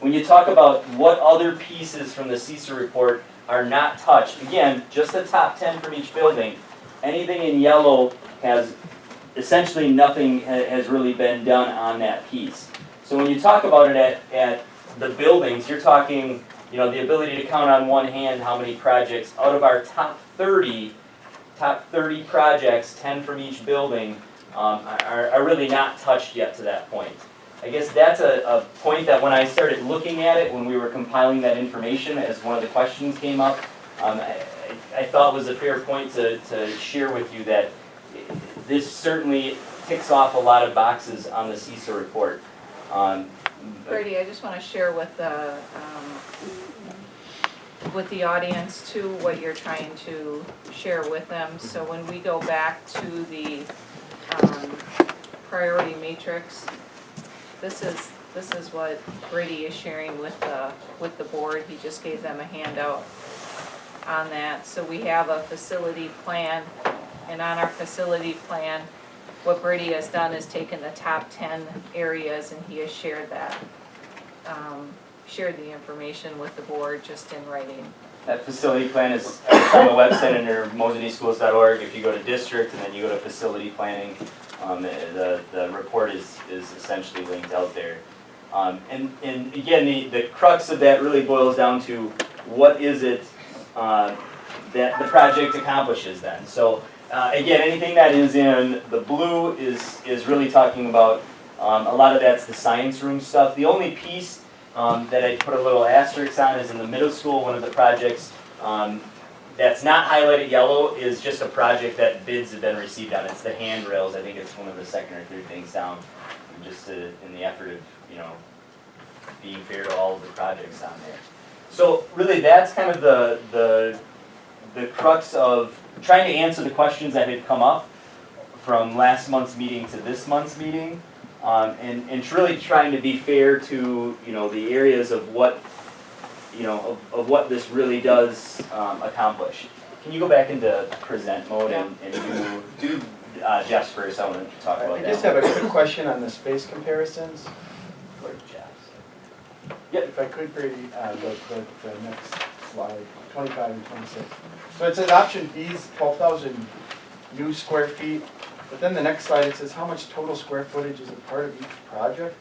when you talk about what other pieces from the CISA report are not touched, again, just the top 10 from each building, anything in yellow has, essentially nothing has really been done on that piece. So when you talk about it at the buildings, you're talking, you know, the ability to count on one hand how many projects out of our top 30 projects, 10 from each building, are really not touched yet to that point. I guess that's a point that when I started looking at it, when we were compiling that information, as one of the questions came up, I thought was a fair point to share with you that this certainly ticks off a lot of boxes on the CISA report. Brady, I just want to share with the audience too what you're trying to share with them. So when we go back to the priority matrix, this is what Brady is sharing with the board. He just gave them a handout on that. So we have a facility plan, and on our facility plan, what Brady has done is taken the top 10 areas and he has shared that, shared the information with the board just in writing. That facility plan is on the website under mosineeschools.org. If you go to district and then you go to facility planning, the report is essentially linked out there. And again, the crux of that really boils down to what is it that the project accomplishes then. So again, anything that is in the blue is really talking about, a lot of that's the science room stuff. The only piece that I put a little asterisk on is in the middle school, one of the projects that's not highlighted yellow is just a project that bids have been received on. It's the handrails. I think it's one of the second or third things down, just in the effort of, you know, being fair to all of the projects on there. So really that's kind of the crux of trying to answer the questions that had come up from last month's meeting to this month's meeting, and really trying to be fair to, you know, the areas of what, you know, of what this really does accomplish. Can you go back into present mode and do Jeff's first? I want to talk about that. I just have a quick question on the space comparisons. Go to Jeff's. Yep. If I could, Brady, the next slide, 25 and 26. So it says option B is 12,000 new square feet, but then the next slide it says how much total square footage is a part of each project,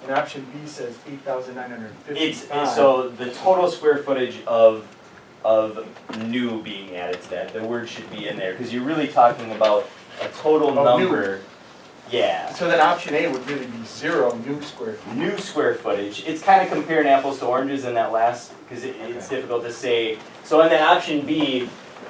and option B says 8,955. So the total square footage of new being added to that, the word should be in there, because you're really talking about a total number. New. Yeah. So then option A would really be 0 new square feet. New square footage. It's kind of comparing apples to oranges in that last, because it's difficult to say. So in that option B,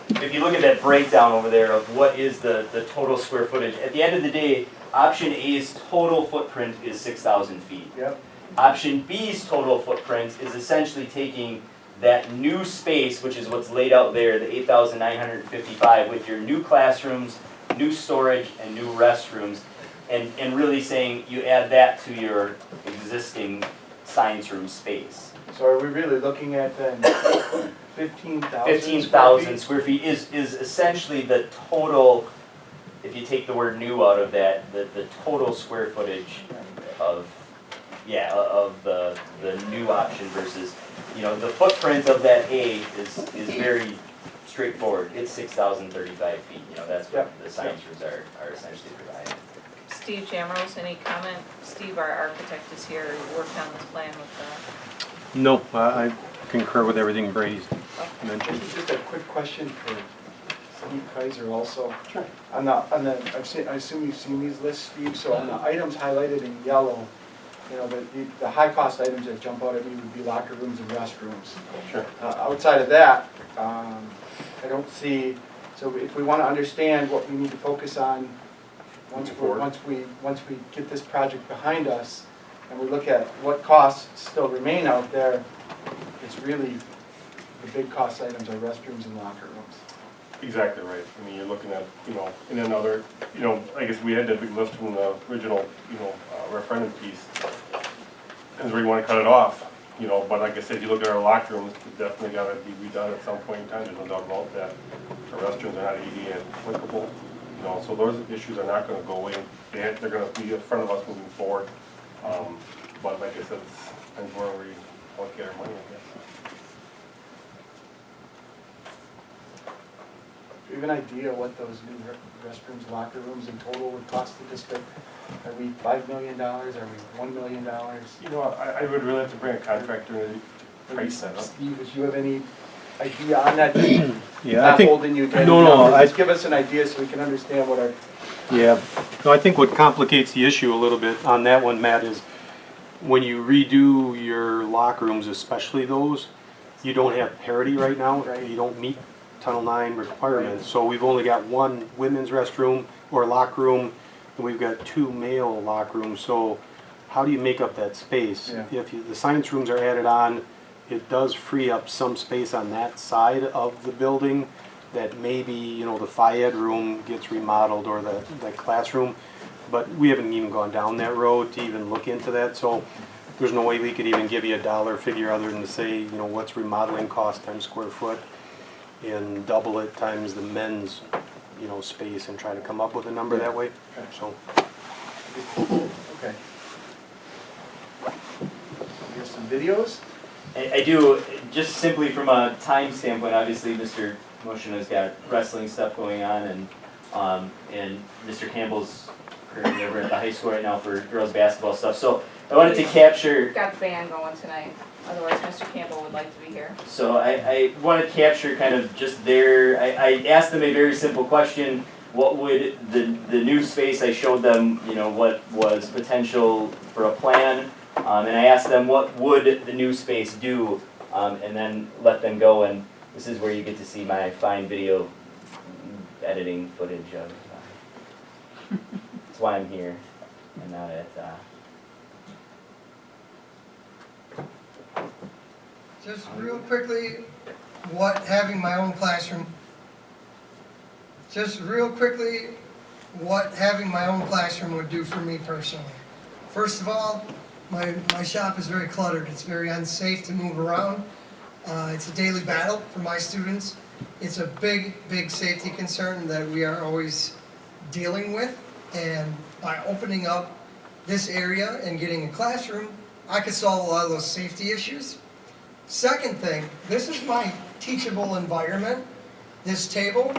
if you look at that breakdown over there of what is the total square footage, at the end of the day, option A's total footprint is 6,000 feet. Yep. Option B's total footprint is essentially taking that new space, which is what's laid out there, the 8,955, with your new classrooms, new storage, and new restrooms, and really saying you add that to your existing science room space. So are we really looking at then 15,000 15,000 square feet is essentially the total, if you take the word new out of that, the total square footage of, of the new option versus, you know, the footprint of that A is very straightforward. It's 6,035 feet. You know, that's what the science rooms are essentially providing. Steve Jamrose, any comment? Steve, our architect, is here. He worked on this plan with No, I concur with everything Brady's mentioned. Just a quick question for Steve Kaiser also. Sure. I assume you've seen these lists, Steve, so on the items highlighted in yellow, you know, the high cost items that jump out at me would be locker rooms and restrooms. Sure. Outside of that, I don't see, so if we want to understand what we need to focus on once we get this project behind us, and we look at what costs still remain out there, it's really the big cost items are restrooms and locker rooms. Exactly right. I mean, you're looking at, you know, in another, you know, I guess we had that big list from the original, you know, referendum piece. And where you want to cut it off, you know, but like I said, you look at our locker rooms, it's definitely got to be redone at some point in time. There's no doubt about that. The restrooms are not ADA applicable, you know, so those issues are not going to go away. They're going to be in front of us moving forward. But like I said, it's where we you have an idea what those new restrooms, locker rooms in total would cost the district? Are we $5 million, are we $1 million? You know, I would really have to bring a contractor in to price that up. Steve, if you have any idea on that, Yeah, I not think, holding you to any no, numbers, I, just give us an idea so we can understand what our, yeah. No, I think what complicates the issue a little bit on that one, Matt, is when you redo your locker rooms, especially those, you don't have parity right now. Right. You don't meet Title IX requirements. So we've only got one women's restroom or locker room, and we've got 2 male locker rooms. So how do you make up that space? Yeah. If the science rooms are added on, it does free up some space on that side of the building that maybe, you know, the Phi-Ed room gets remodeled or the classroom. But we haven't even gone down that road to even look into that. So there's no way we could even give you a dollar figure other than to say, you know, what's remodeling cost times square foot and double it times the men's, you know, space and try to come up with a number that way. So. okay. We have some videos? I do, just simply from a time standpoint, obviously Mr. Mosinee's got wrestling stuff going on, and Mr. Campbell's currently over at the high school right now for girls basketball stuff. So I wanted to capture, Got the band going tonight, otherwise Mr. Campbell would like to be here. so I want to capture kind of just their, I asked them a very simple question. What would the new space, I showed them, you know, what was potential for a plan. And I asked them what would the new space do, and then let them go, and this is where you get to see my fine video editing footage of. That's why I'm here, and not at. Just real quickly, what having my own classroom. Just real quickly, what having my own classroom would do for me personally. First of all, my shop is very cluttered. It's very unsafe to move around. It's a daily battle for my students. It's a big, big safety concern that we are always dealing with. And by opening up this area and getting a classroom, I could solve a lot of those safety issues. Second thing, this is my teachable environment. This table,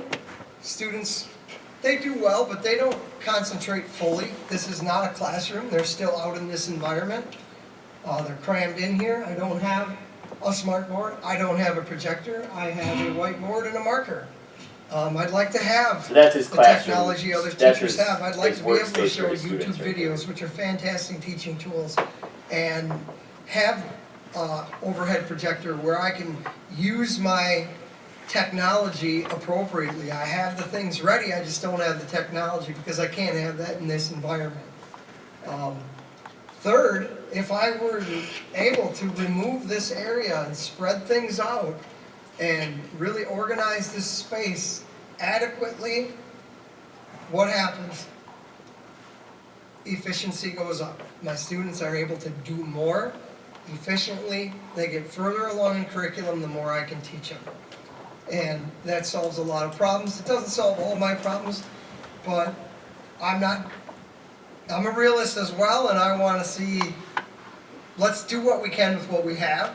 students, they do well, but they don't concentrate fully. This is not a classroom. They're still out in this environment. They're crammed in here. I don't have a smart board. I don't have a projector. I have a whiteboard and a marker. I'd like to have So that's his the classroom. technology other That's teachers his- have. I'd like his to be able to workspace show for his YouTube students right videos, which are fantastic teaching tools, and have overhead projector where I can use my technology appropriately. I have the things ready, I just don't have the technology because I can't have that in this environment. Third, if I were able to remove this area and spread things out and really organize this space adequately, what happens? Efficiency goes up. My students are able to do more efficiently. They get further along in curriculum the more I can teach them. And that solves a lot of problems. It doesn't solve all my problems, but I'm a realist as well, and I want to see, let's do what we can with what we have.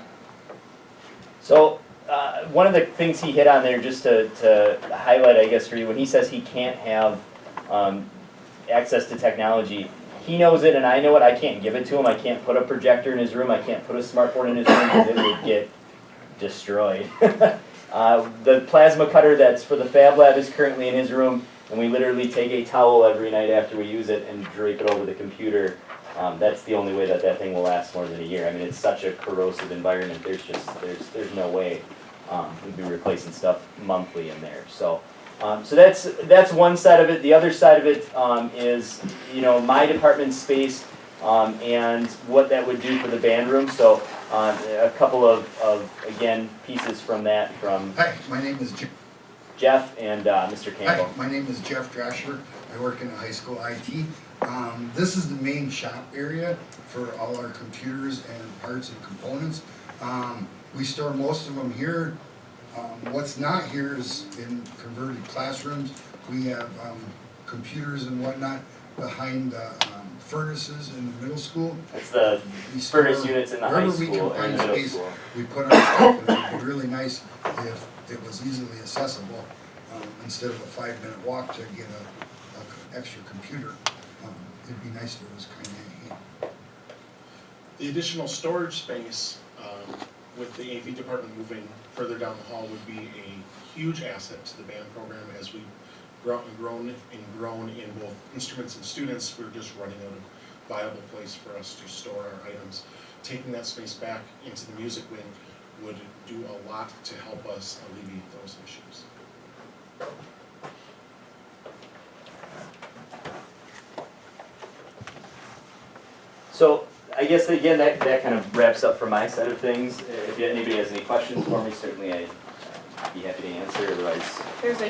So one of the things he hit on there, just to highlight, I guess, for you, when he says he can't have access to technology, he knows it and I know it. I can't give it to him. I can't put a projector in his room. I can't put a smartboard in his room because it would get destroyed. The plasma cutter that's for the Fab Lab is currently in his room, and we literally take a towel every night after we use it and drape it over the computer. That's the only way that that thing will last more than a year. I mean, it's such a corrosive environment. There's no way we'd be replacing stuff monthly in there. So that's one side of it. The other side of it is, you know, my department's space and what that would do for the band room. So a couple of again pieces from that from Hi, my name is Jeff and Mr. Campbell. Hi, my name is Jeff Drasher. I work in the high school IT. This is the main shop area for all our computers and parts and components. We store most of them here. What's not here is in converted classrooms. We have computers and whatnot behind the furnaces in the middle school. That's the We store furnace units in the high wherever we school can and find middle space, school. we put our stuff, and it would be really nice if it was easily accessible. instead of a 5-minute walk to get a extra computer. It'd be nice if it was kind of in hand. The additional storage space with the AV department moving further down the hall would be a huge asset to the band program as we've grown in both instruments and students. We're just running out of viable place for us to store our items. Taking that space back into the music wing would do a lot to help us alleviate those issues. So I guess again, that kind of wraps up from my side of things. If anybody has any questions for me, certainly I'd be happy to answer, otherwise. There's a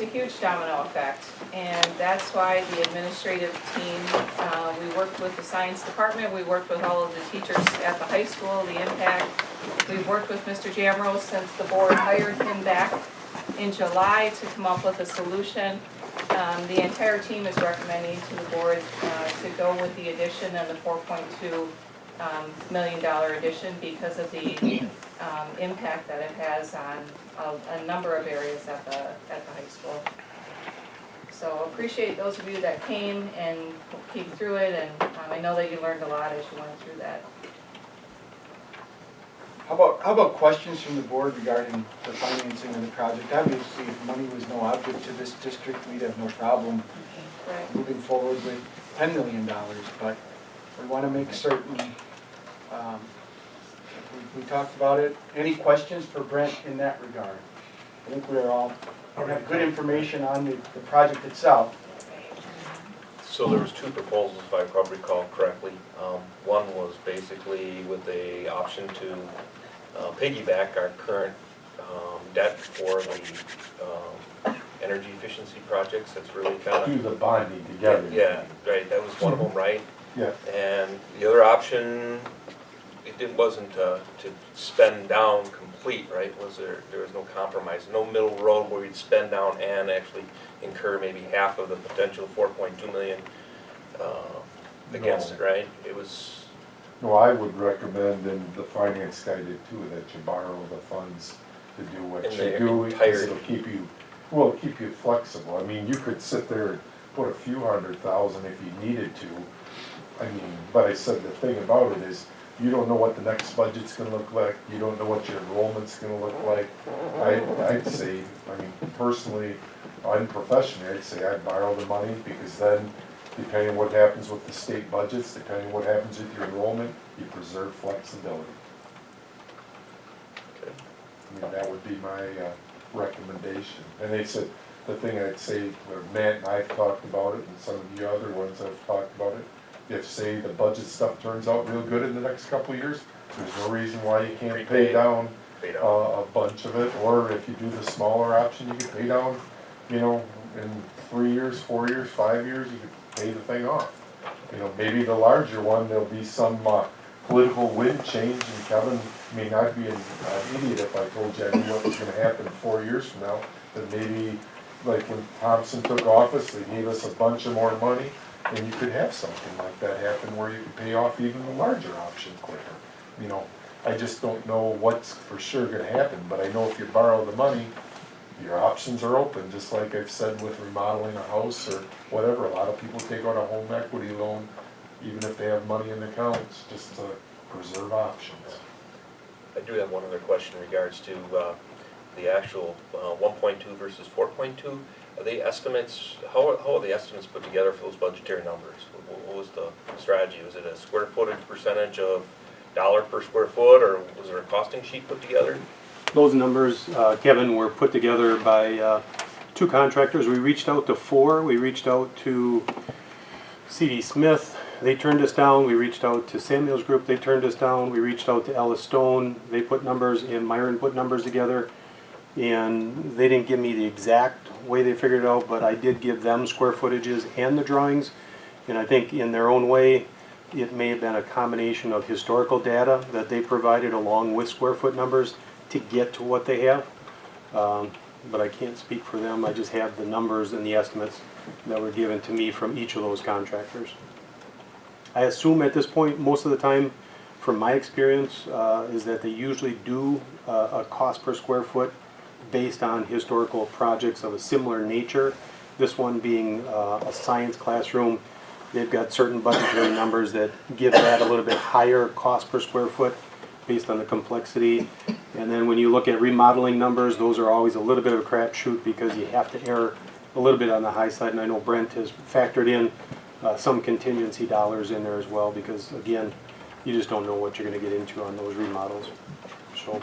huge domino effect, and that's why the administrative team, we worked with the science department, we worked with all of the teachers at the high school, the impact. We've worked with Mr. Jamrose since the board hired him back in July to come up with a solution. The entire team is recommending to the board to go with the addition and the $4.2 million addition because of the impact that it has on a number of areas at the high school. So appreciate those of you that came and came through it, and I know that you learned a lot as you went through that. How about questions from the board regarding the financing of the project? Obviously, if money was no object to this district, we'd have no problem Right. moving forward with $10 million, but we want to make certain, we talked about it. Any questions for Brent in that regard? I think we have good information on the project itself. So there was two proposals, if I probably recall correctly. One was basically with the option to piggyback our current debt for the energy efficiency projects. That's really kind of... Do the bonding together. Yeah, right, that was one of them, right? Yeah. And the other option, wasn't to spend down complete, right? There was no compromise, no middle road where we'd spend down and actually incur maybe half of the potential 4.2 million against it, right? It was... No, I would recommend, and the finance guy did too, that you borrow the funds to do what In you the do, because entire- it'll keep you, well, it'll keep you flexible. I mean, you could sit there and put a few $100,000 if you needed to. I mean, but I said the thing about it is, you don't know what the next budget's gonna look like, you don't know what your enrollment's gonna look like. I'd say, I mean, personally, unprofessionally, I'd say I'd borrow the money, because then, depending on what happens with the state budgets, depending on what happens with your enrollment, you preserve flexibility. Okay. I mean, that would be my recommendation. And they said, the thing I'd say, where Matt and I've talked about it, and some of the other ones have talked about it, if, say, the budget stuff turns out real good in the next couple of years, there's no reason why you can't pay down a bunch of it, or if you do the smaller option, you can pay down, you know, in 3 years, 4 years, 5 years, you can pay the thing off. You know, maybe the larger one, there'll be some political wind change, and Kevin, I mean, I'd be an idiot if I told you I knew what was gonna happen 4 years from now, that maybe, like when Thompson took office, they gave us a bunch of more money, and you could have something like that happen where you could pay off even the larger option quicker. You know, I just don't know what's for sure gonna happen, but I know if you borrow the money, your options are open, just like I've said with remodeling a house or whatever. A lot of people take out a home equity loan, even if they have money in the accounts, just to preserve options. I do have one other question in regards to the actual 1.2 versus 4.2. Are the estimates, how are the estimates put together for those budgetary numbers? What was the strategy? Was it a square footage percentage of dollar per square foot, or was there a costing sheet put together? Those numbers, Kevin, were put together by two contractors. We reached out to four. We reached out to C.D. Smith. They turned us down. We reached out to Samuel's group. They turned us down. We reached out to Ellis Stone. They put numbers, and Myron put numbers together. And they didn't give me the exact way they figured it out, but I did give them square footages and the drawings. And I think in their own way, it may have been a combination of historical data that they provided along with square foot numbers to get to what they have. But I can't speak for them. I just have the numbers and the estimates that were given to me from each of those contractors. I assume at this point, most of the time, from my experience, is that they usually do a cost per square foot based on historical projects of a similar nature. This one being a science classroom. They've got certain budgetary numbers that give that a little bit higher cost per square foot based on the complexity. And then when you look at remodeling numbers, those are always a little bit of a crapshoot because you have to err a little bit on the high side. And I know Brent has factored in some contingency dollars in there as well because, again, you just don't know what you're going to get into on those remodels. So it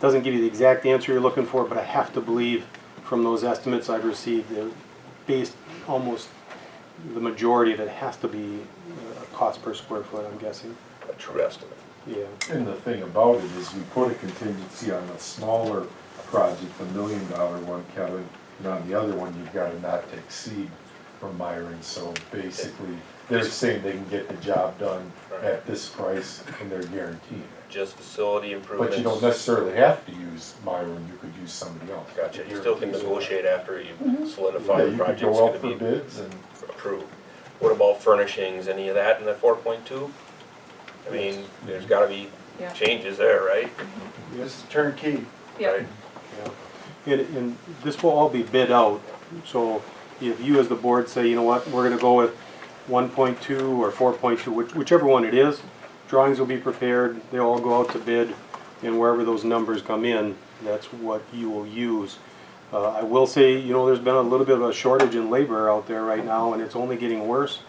doesn't give you the exact answer you're looking for, but I have to believe from those estimates I've received, they're based almost the majority of it has to be a cost per square foot, I'm guessing. A true estimate. Yeah. And the thing about it is we put a contingency on a smaller project, the $1 million one, Kevin, and on the other one, you've got a not to exceed from Myron. So basically, they're saying they can get the job done at this price and they're guaranteed. Just facility improvements. But you don't necessarily have to use Myron, you could use somebody else. Gotcha, you still can negotiate after you Yeah, solidify the you could project's go gonna out for be bids and, approved. What about furnishings, any of that in the 4.2? I mean, there's gotta be Yeah. changes there, right? This is turnkey. Yep. Right. Yeah. And this will all be bid out. So if you as the board say, you know what, we're going to go with 1.2 or 4.2, whichever one it is, drawings will be prepared, they'll all go out to bid, and wherever those numbers come in, that's what you will use. I will say, you know, there's been a little bit of a shortage in labor out there right now, and it's only getting worse.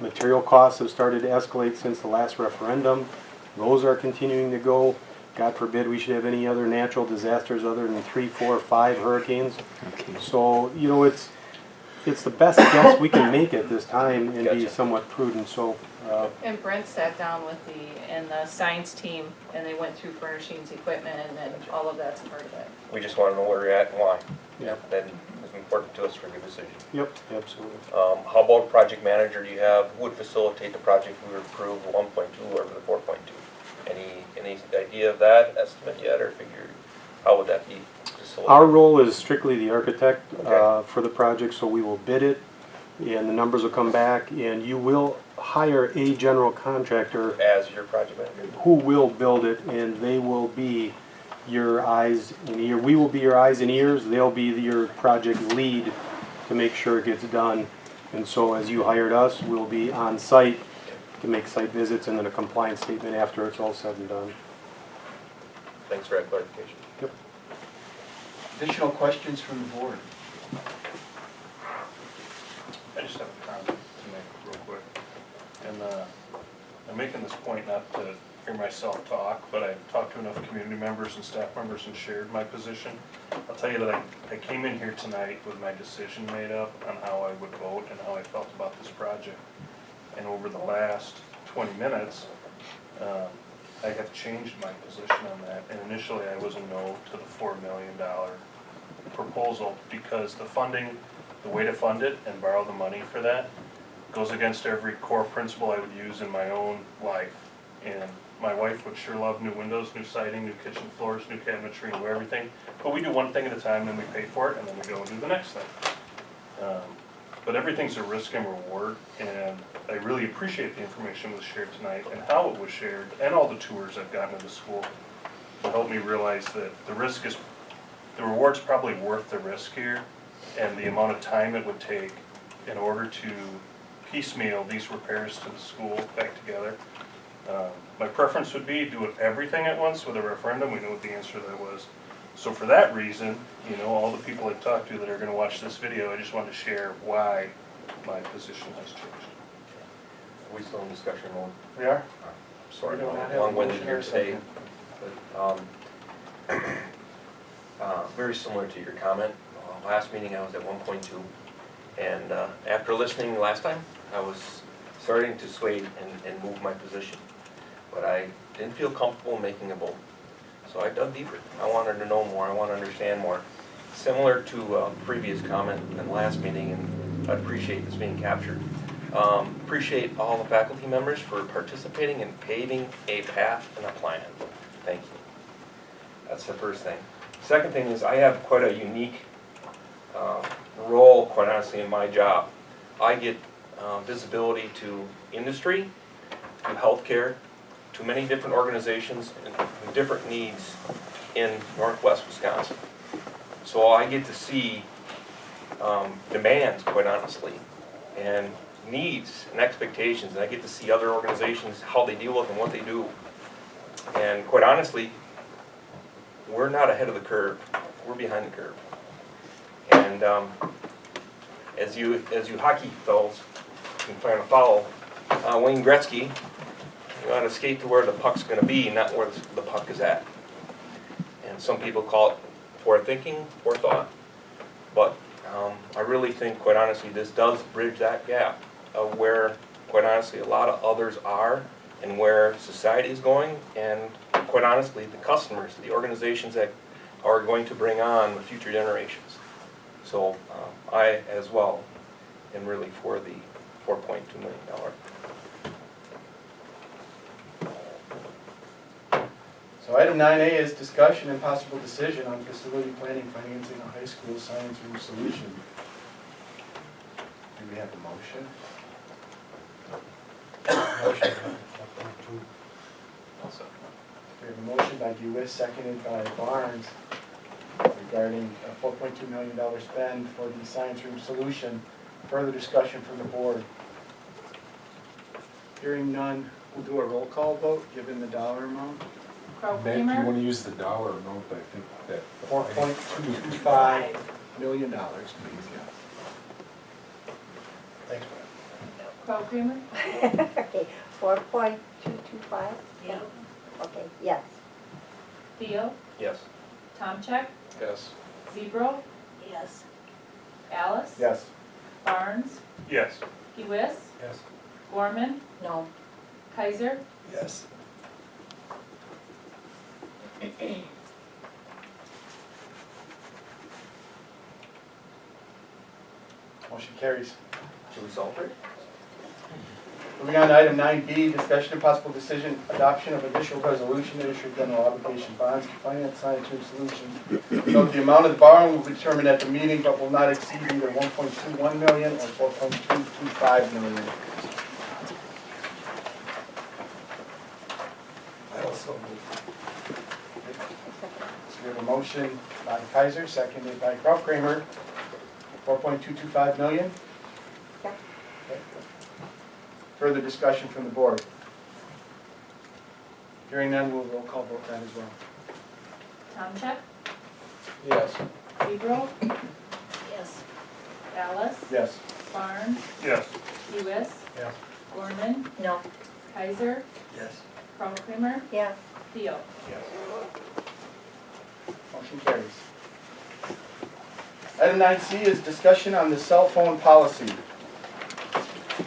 Material costs have started to escalate since the last referendum. Those are continuing to go. God forbid we should have any other natural disasters other than 3, 4, 5 hurricanes. So, you know, it's the best guess we can make at this time and be Gotcha. somewhat prudent, so. And Brent sat down with the science team, and they went through furnishings, equipment, and then all of that's a part of it. We just wanna know where you're at and why. Yeah. That is important to us for good decision. Yep, absolutely. How about project manager, do you have, who would facilitate the project we would approve, 1.2 over the 4.2? Any idea of that estimate yet, or figure, how would that be facilitated? Our role is strictly the architect Okay. for the project, so we will bid it, and the numbers will come back, and you will hire a general contractor As your project manager? who will build it, and they will be your eyes and ears. We will be your eyes and ears. They'll be your project lead to make sure it gets done. And so as you hired us, we'll be on site to make site visits and then a compliance statement after it's all said and done. Thanks for that clarification. Yep. Additional questions from the board? I just have a comment to make real quick. And I'm making this point not to hear myself talk, but I've talked to enough community members and staff members and shared my position. I'll tell you that I came in here tonight with my decision made up on how I would vote and how I felt about this project. And over the last 20 minutes, I have changed my position on that. And initially I was a no to the $4 million proposal because the funding, the way to fund it and borrow the money for that goes against every core principle I would use in my own life. And my wife would sure love new windows, new siding, new kitchen floors, new cabinetry, new everything. But we do one thing at a time, then we pay for it, and then we go and do the next thing. But everything's a risk and reward, and I really appreciate the information that was shared tonight and how it was shared, and all the tours I've gotten in the school to help me realize that the reward's probably worth the risk here, and the amount of time it would take in order to piecemeal these repairs to the school back together. My preference would be do it everything at once with a referendum. We know what the answer to that was. So for that reason, you know, all the people I've talked to that are gonna watch this video, I just wanted to share why my position has changed. Are we still in discussion mode? We are? Sorry, We do not have a long-winded motion here or a today. second. But, very similar to your comment, last meeting I was at 1.2, and after listening last time, I was starting to sway and move my position. But I didn't feel comfortable making a vote. So I dug deeper. I wanted to know more, I want to understand more. Similar to a previous comment in the last meeting, and I appreciate this being captured. Appreciate all the faculty members for participating in paving a path and a plan. Thank you. That's the first thing. Second thing is I have quite a unique role, quite honestly, in my job. I get visibility to industry, to healthcare, to many different organizations and different needs in Northwest Wisconsin. So I get to see demands, quite honestly, and needs and expectations, and I get to see other organizations, how they deal with and what they do. And quite honestly, we're not ahead of the curve, we're behind the curve. And as you hockey fellas can try to follow, Wayne Gretzky, you gotta skate to where the puck's gonna be, not where the puck is at. And some people call it forward-thinking, forethought, but I really think, quite honestly, this does bridge that gap of where, quite honestly, a lot of others are and where society is going, and quite honestly, the customers, the organizations that are going to bring on the future generations. So I, as well, am really for the $4.2 million. So item 9A is discussion and possible decision on facility planning financing a high school science room solution. Do we have a motion? Motion. We have a motion by Gewis, seconded by Barnes, regarding a $4.2 million spend for the science room solution. Further discussion from the board. Hearing none, we'll do a roll call vote, given the dollar amount. Matt, do you wanna use the dollar amount, I think that. $4.225 million, please, yes. Thanks, Brad. Carl Creamer? Okay, 4.225? Yeah. Okay, yes. Theo? Yes. Tomcheck? Yes. Zebro? Yes. Alice? Yes. Barnes? Yes. Gewis? Yes. Gorman? No. Kaiser? Yes. Motion carries. Should we solve it? Moving on to item 9B, discussion and possible decision, adoption of initial resolution to issue general obligation bonds to finance science room solutions. Note the amount of the borrowing will be determined at the meeting, but will not exceed either $1.21 million or $4.225 million. I also move. So we have a motion by Kaiser, seconded by Kramer, $4.225 million. Yeah. Okay. Further discussion from the board. Hearing none, we'll roll call vote that as well. Tomcheck? Yes. Zebro? Yes. Alice? Yes. Barnes? Yes. Gewis? Yes. Gorman? No. Kaiser? Yes. Carl Creamer? Yes. Theo? Yes. Motion carries. Item 9C is discussion on the cell phone policy.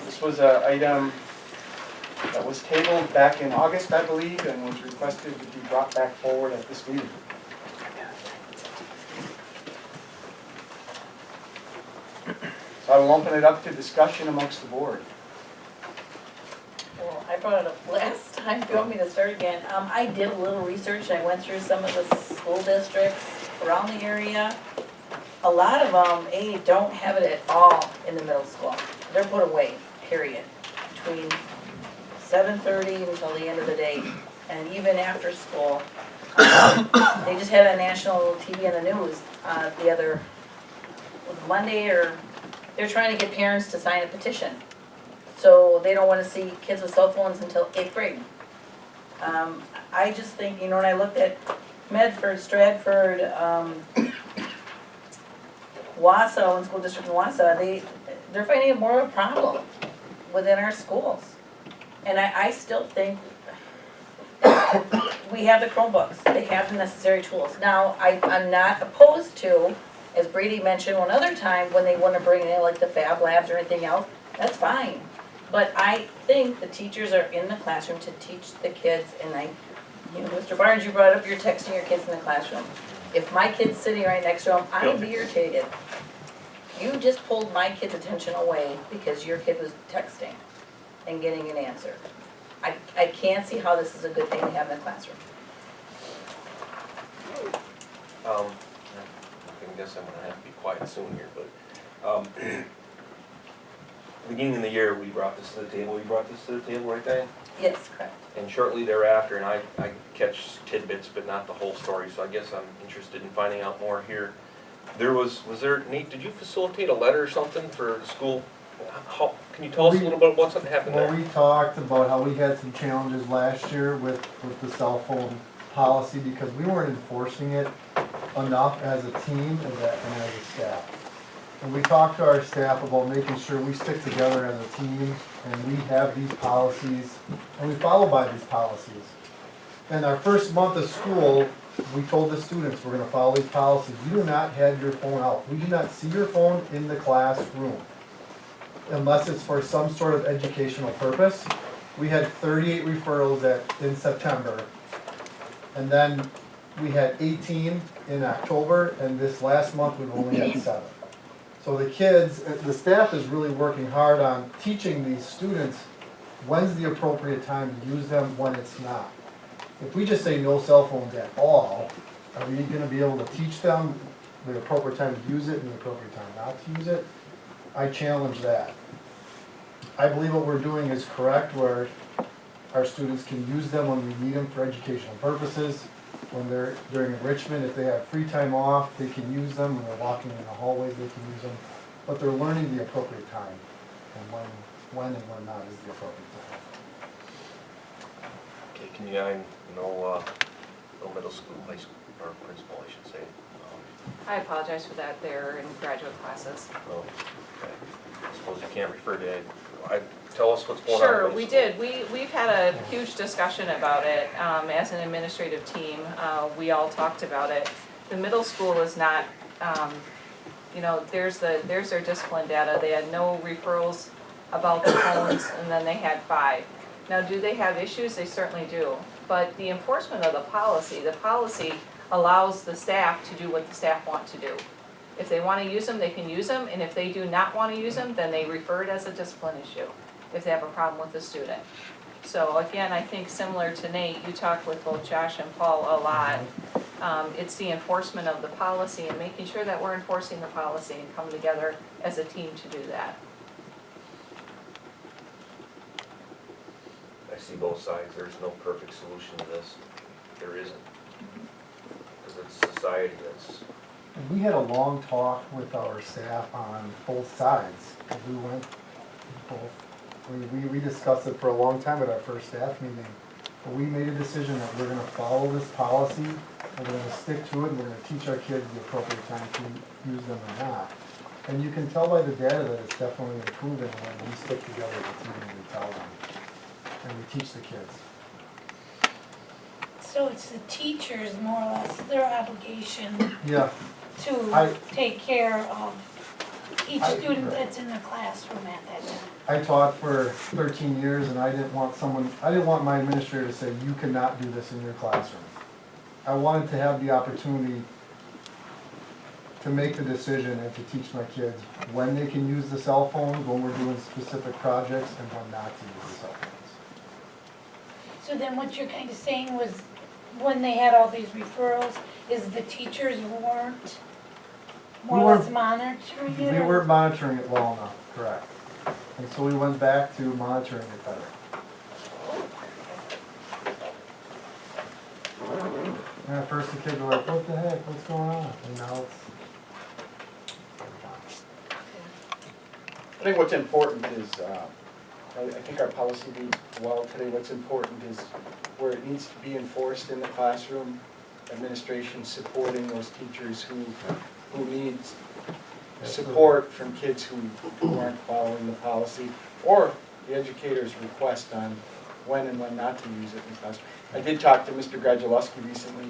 This was an item that was tabled back in August, I believe, and was requested to be brought back forward at this meeting. So I will open it up to discussion amongst the board. Well, I brought it up last time, if you want me to start again. I did a little research, I went through some of the school districts around the area. A lot of them, don't have it at all in the middle school. They're put away, period, between 7:30 until the end of the day. And even after school, they just had a national TV on the news the other, was it Monday, or they're trying to get parents to sign a petition. So they don't want to see kids with cell phones until 8th grade. I just think, when I looked at Medford, Stratford, Wausau, one school district in Wausau, they're finding it more of a problem within our schools. And I still think we have the Chromebooks, they have the necessary tools. Now, I'm not opposed to, as Brady mentioned one other time, when they want to bring in like the Fab Labs or anything else, that's fine. But I think the teachers are in the classroom to teach the kids, and Mr. Barnes, you brought up you're texting your kids in the classroom. If my kid's sitting right next to them, I would be irritated. You just pulled my kid's attention away because your kid was texting and getting an answer. I can't see how this is a good thing to have in the classroom. I guess I'm gonna have to be quiet soon here, but, beginning of the year, we brought this to the table. You brought this to the table, right, Diane? Yes, correct. And shortly thereafter, and I catch tidbits, but not the whole story, so I guess I'm interested in finding out more here. Was there, Nate, did you facilitate a letter or something for the school? How, can you tell us a little bit about what's happened Well, there? we talked about how we had some challenges last year with the cell phone policy because we weren't enforcing it enough as a team and as a staff. And we talked to our staff about making sure we stick together as a team and we have these policies and we follow by these policies. In our first month of school, we told the students, we're gonna follow these policies. You do not have your phone out. We do not see your phone in the classroom unless it's for some sort of educational purpose. We had 38 referrals in September. And then we had 18 in October, and this last month we've only had 7. So the kids, the staff is really working hard on teaching these students when's the appropriate time to use them, when it's not. If we just say no cell phones at all, are we gonna be able to teach them the appropriate time to use it and the appropriate time not to use it? I challenge that. I believe what we're doing is correct, where our students can use them when we need them for educational purposes. When they're during enrichment, if they have free time off, they can use them. When they're walking in the hallways, they can use them. But they're learning the appropriate time, and when and when not is the appropriate time. Okay, can you, I know, no middle school, high school, or principal, I should say. I apologize for that, they're in graduate classes. Oh, okay. I suppose you can't refer to it. Tell us what's going on. Sure, in middle we school. did. We've had a huge discussion about it. As an administrative team, we all talked about it. The middle school is not, you know, there's their discipline data. They had no referrals about the phones, and then they had 5. Now, do they have issues? They certainly do. But the enforcement of the policy allows the staff to do what the staff want to do. If they want to use them, they can use them, and if they do not want to use them, then they refer it as a discipline issue, if they have a problem with the student. So again, I think similar to Nate, you talked with both Josh and Paul a lot. It's the enforcement of the policy and making sure that we're enforcing the policy and coming together as a team to do that. I see both sides. There's no perfect solution to this. There isn't. Because it's society that's, And we had a long talk with our staff on both sides. We went both. We discussed it for a long time at our first staff meeting. But we made a decision that we're gonna follow this policy, and we're gonna stick to it, and we're gonna teach our kids the appropriate time to use them or not. And you can tell by the data that it's definitely improving when we stick together as a team and we tell them. And we teach the kids. So it's the teachers, more or less, their obligation Yeah, to take care of each I- student that's in the classroom at that time. I taught for 13 years and I didn't want my administrator to say, you cannot do this in your classroom. I wanted to have the opportunity to make the decision and to teach my kids when they can use the cell phones, when we're doing specific projects, and when not to use the cell phones. So then what you're kind of saying was, when they had all these referrals, is the teachers weren't more or less monitoring it? We or- weren't monitoring it well enough, correct. And so we went back to monitoring it better. And at first the kids were like, what the heck, what's going on? And now it's. I think what's important is, I think our policy reads well today. What's important is where it needs to be enforced in the classroom, administration supporting those teachers who need support from kids who aren't following the policy, or the educator's request on when and when not to use it in the classroom. I did talk to Mr. Gradulowski recently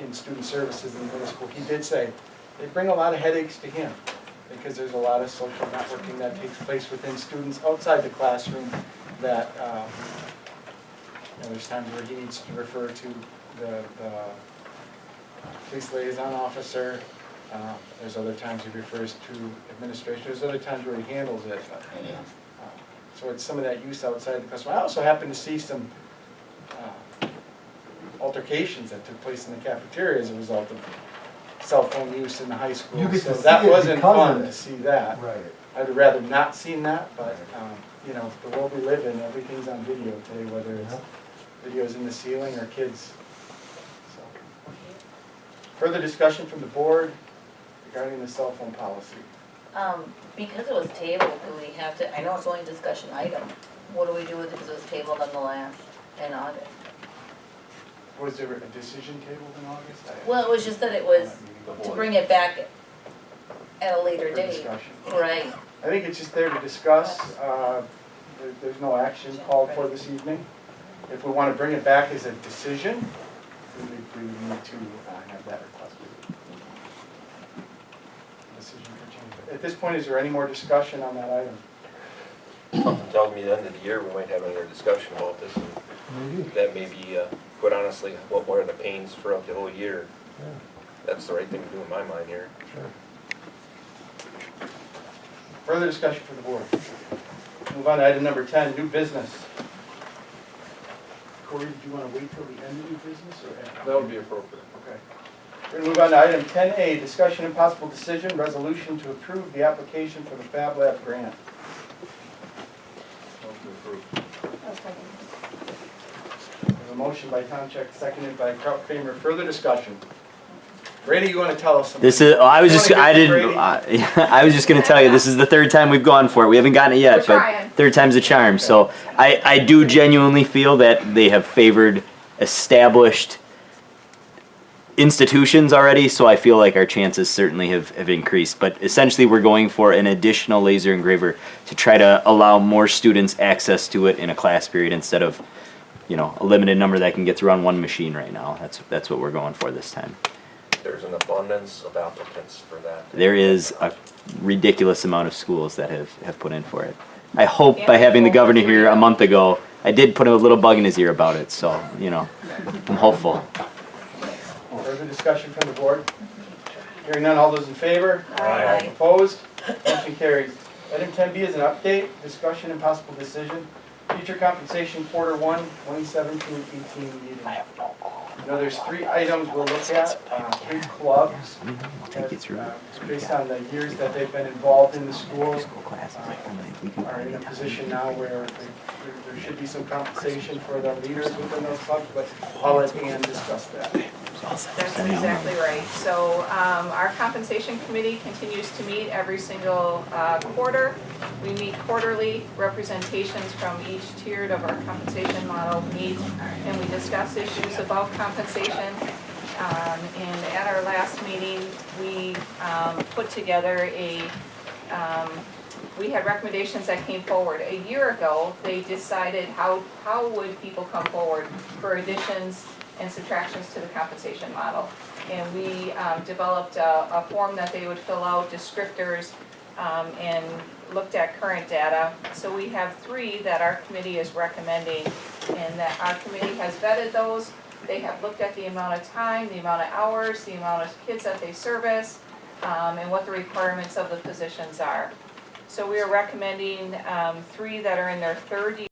in student services in the middle school. He did say they bring a lot of headaches to him, because there's a lot of social networking that takes place within students outside the classroom that, there's times where he needs to refer to the police liaison officer. There's other times he refers to administration. There's other times where he handles it. So it's some of that use outside the classroom. I also happened to see some altercations that took place in the cafeteria as a result of cell phone use in the high school. You get So to that see it wasn't because fun of to it. see that. Right. I'd rather not seen that, but, the world we live in, everything's on video today, whether it's videos in the ceiling or kids. So. Further discussion from the board? regarding the cell phone policy. Because it was tabled, do we have to, I know it's only a discussion item, what do we do with it because it was tabled in August? Was there a decision tabled in August? Well, it was just that it was to bring it back at a later For date. discussion. Right. I think it's just there to discuss. There's no action called for this evening. If we want to bring it back as a decision, we need to have that requested. Decision for change. At this point, is there any more discussion on that item? Something tells me at the end of the year, we might have another discussion about this, and Maybe. that may be, quite honestly, what are the pains throughout the whole year. Yeah. That's the right thing to do in my mind here. Sure. Further discussion for the board. Move on to item number 10, new business. Corey, did you want to wait till the end of new business or after? That would be appropriate. Okay. We're going to move on to item 10A, discussion and possible decision, resolution to approve the application for the Fab Lab grant. There's a motion by Tomchek, seconded by Kramer. Further discussion. Brady, you want to tell us something? This is, I was just, You wanna I get to didn't, Brady? I was just gonna tell you, this is the third time we've gone for it. We haven't gotten it yet, We're but trying. third time's a charm. So I do genuinely feel that they have favored established institutions already, so I feel like our chances certainly have increased. But essentially, we're going for an additional laser engraver to try to allow more students access to it in a class period instead of, you know, a limited number that can get through on one machine right now. That's what we're going for this time. There's an abundance of applicants for that. There is a ridiculous amount of schools that have put in for it. I hope by having the governor here a month ago, I did put a little bug in his ear about it, so, you know, I'm hopeful. Further discussion from the board? Hearing none, all those in favor? Aye. Opposed? Motion carries. Item 10B is an update, discussion and possible decision, teacher compensation quarter 1, 2017-18 meeting. You know, there's 3 items we'll look at, 3 clubs. Take you through. Based on the years that they've been involved in the schools, School classes, are in a position now where there should be some compensation for the leaders within those clubs, but I'll let Ann discuss that. That's exactly right. So our compensation committee continues to meet every single quarter. We meet quarterly. Representations from each tiered of our compensation model meet, and we discuss issues about compensation. And at our last meeting, we put together we had recommendations that came forward. A year ago, they decided how would people come forward for additions and subtractions to the compensation model. And we developed a form that they would fill out, descriptors, and looked at current data. So we have 3 that our committee is recommending, and that our committee has vetted those. They have looked at the amount of time, the amount of hours, the amount of kids that they service, and what the requirements of the positions are. So we are recommending 3 that are in their 3rd year.